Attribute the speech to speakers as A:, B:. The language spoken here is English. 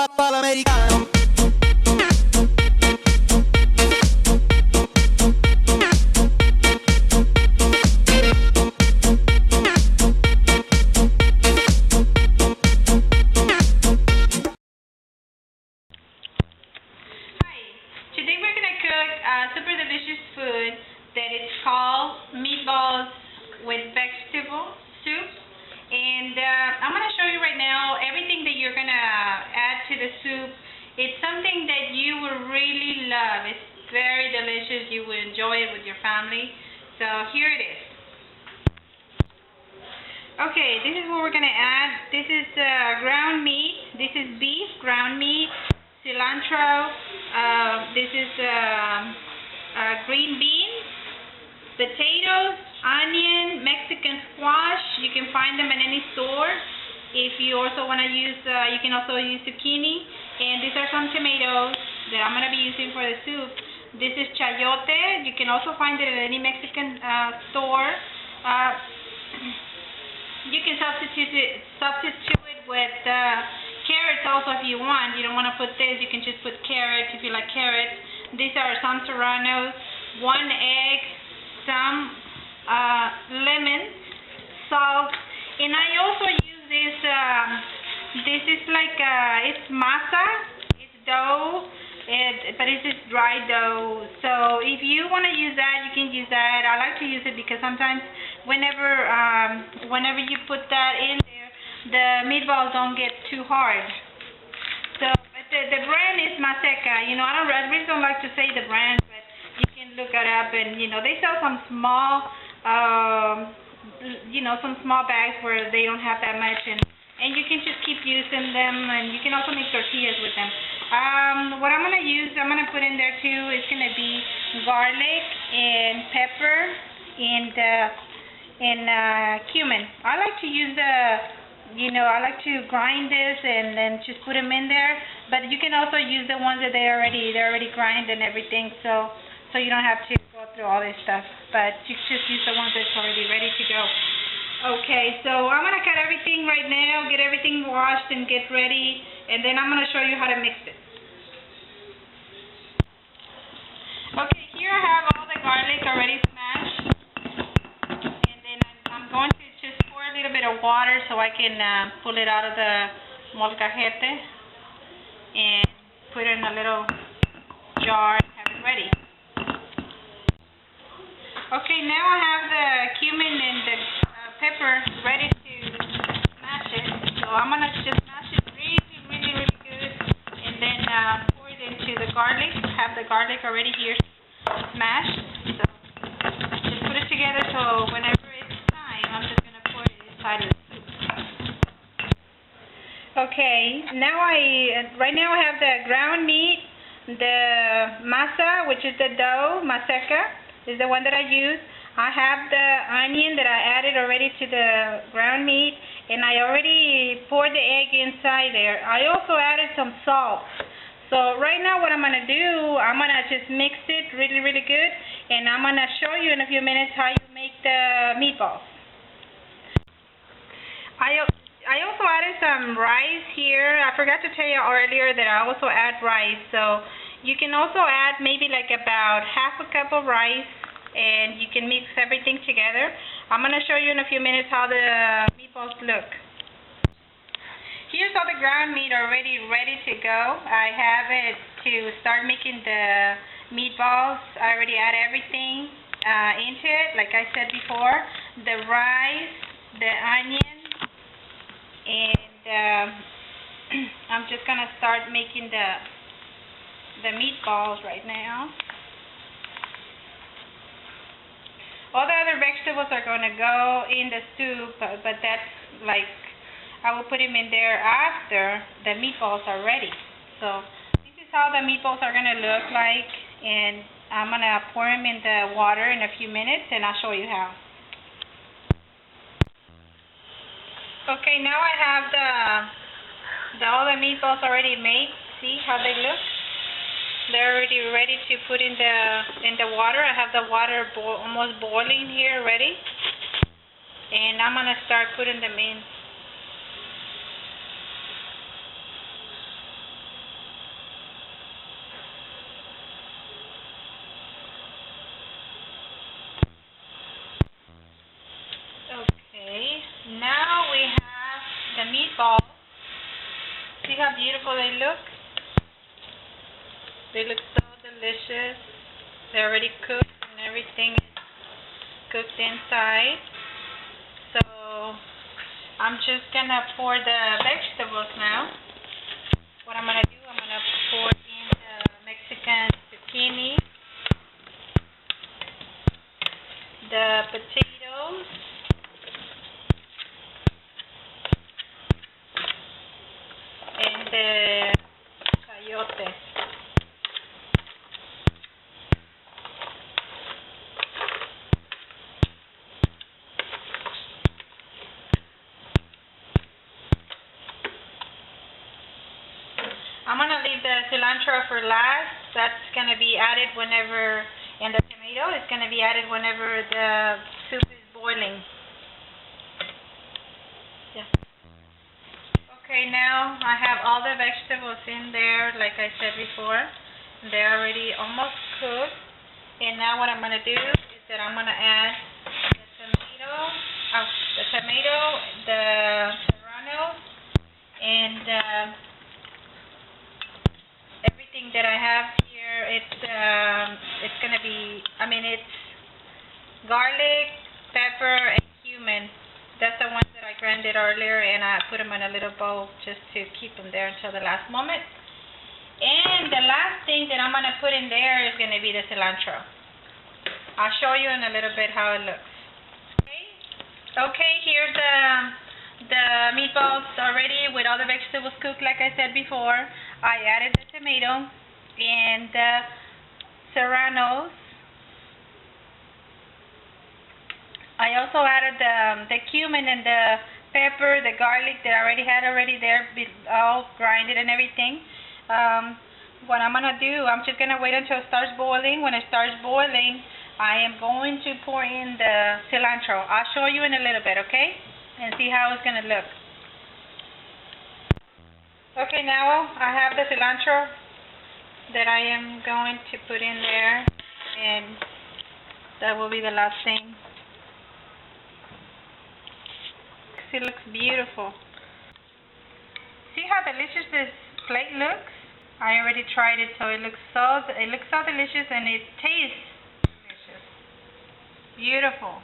A: pa'l americano.
B: Today we're going to cook super delicious food that is called meatballs with vegetable soup. And I'm going to show you right now everything that you're going to add to the soup. It's something that you will really love. It's very delicious. You will enjoy it with your family. So here it is. Okay, this is what we're going to add. This is ground meat. This is beef ground meat. Cilantro, this is green beans, potatoes, onion, Mexican squash. You can find them in any store. If you also want to use, you can also use zucchini. And these are some tomatoes that I'm going to be using for the soup. This is chayote. You can also find it at any Mexican store. You can substitute it with carrots also if you want. You don't want to put this, you can just put carrots if you like carrots. These are some serranos, 1 egg, some lemon, salt, and I also use this. This is like it's masa, it's dough, but it's just dry dough. So if you want to use that, you can use that. I like to use it because sometimes whenever you put that in there, the meatballs don't get too hard. So the brand is Maseca. You know, I really don't like to say the brand, but you can look it up, and you know they sell some small, some small bags where they don't have that much, and you can just keep using them, and you can also make tortillas with them. What I'm gonna use, I'm gonna put in there too. Is gonna be garlic and pepper and cumin. I like to use I like to grind this and then just put them in there. But you can also use the ones that they're already grind and everything, so you don't have to go through all this stuff. But you just use the ones that's already ready to go. Okay, so I'm gonna cut everything right now, get everything washed and get ready, and then I'm gonna show you how to mix it. Okay, here I have all the garlic already smashed, and then I'm going to just pour a little bit of water so I can pull it out of the molcajete and put it in a little jar and have it ready. Okay, now I have the cumin and the pepper ready to smash it. So I'm going to just smash it really good, and then pour it into the garlic. I have the garlic already here smashed. So just put it together, so whenever it's time, I'm just going to pour it inside of the soup. Okay, right now I have the ground meat, the masa, which is the dough, maseca is the one that I use. I have the onion that I added already to the ground meat, and I already poured the egg inside there. I also added some salt. So right now what I'm going to do, I'm going to just mix it really good, and I'm going to show you in a few minutes how you make the meatballs. I also added some rice here. I forgot to tell you earlier that I also add rice. So you can also add maybe like about half a cup of rice, and you can mix everything together. I'm going to show you in a few minutes how the meatballs look. Here's all the ground meat already ready to go. I have it to start making the meatballs. I already add everything into it, like I said before. The rice, the onion, and I'm just going to start making the meatballs right now. All the other vegetables are going to go in the soup, but that's like, I will put them in there after the meatballs are ready. So this is how the meatballs are going to look like, and I'm going to pour them in the water in a few minutes, and I'll show you how. Okay, now I have all the meatballs already made. See how they look? They're already ready to put in the water. I have the water almost boiling here ready, and I'm gonna start putting them in. how beautiful they look? They look so delicious. They're already cooked and everything is cooked inside. So I'm just gonna pour the vegetables now. What I'm gonna do, I'm gonna pour in the Mexican zucchini, the potatoes, and the chayote. I'm going to leave the cilantro for last. That's going to be added whenever, and the tomato is going to be added whenever the soup is boiling. Yeah. Okay, now I have all the vegetables in there, like I said before. They're already almost cooked. And now what I'm going to do is that I'm going to add the tomato, the serrano, and everything that I have here. It's going to be, it's garlic, pepper, and cumin. That's the ones that I grinded earlier, and I put them in a little bowl just to keep them there until the last moment. And the last thing that I'm going to put in there is going to be the cilantro. I'll show you in a little bit how it looks. Okay, here's the meatballs already with all the vegetables cooked like I said before. I added the tomato and the serranos. I also added the cumin and the pepper, the garlic that I already had there, all grinded and everything. What I'm going to do, I'm just going to wait until it starts boiling. When it starts boiling, I am going to pour in the cilantro. I'll show you in a little bit, okay? And see how it's going to look. Okay, now I have the cilantro that I am going to put in there, and that will be the last thing. It looks beautiful. See how delicious this plate looks? I already tried it, so it looks so delicious, and it tastes delicious. Beautiful.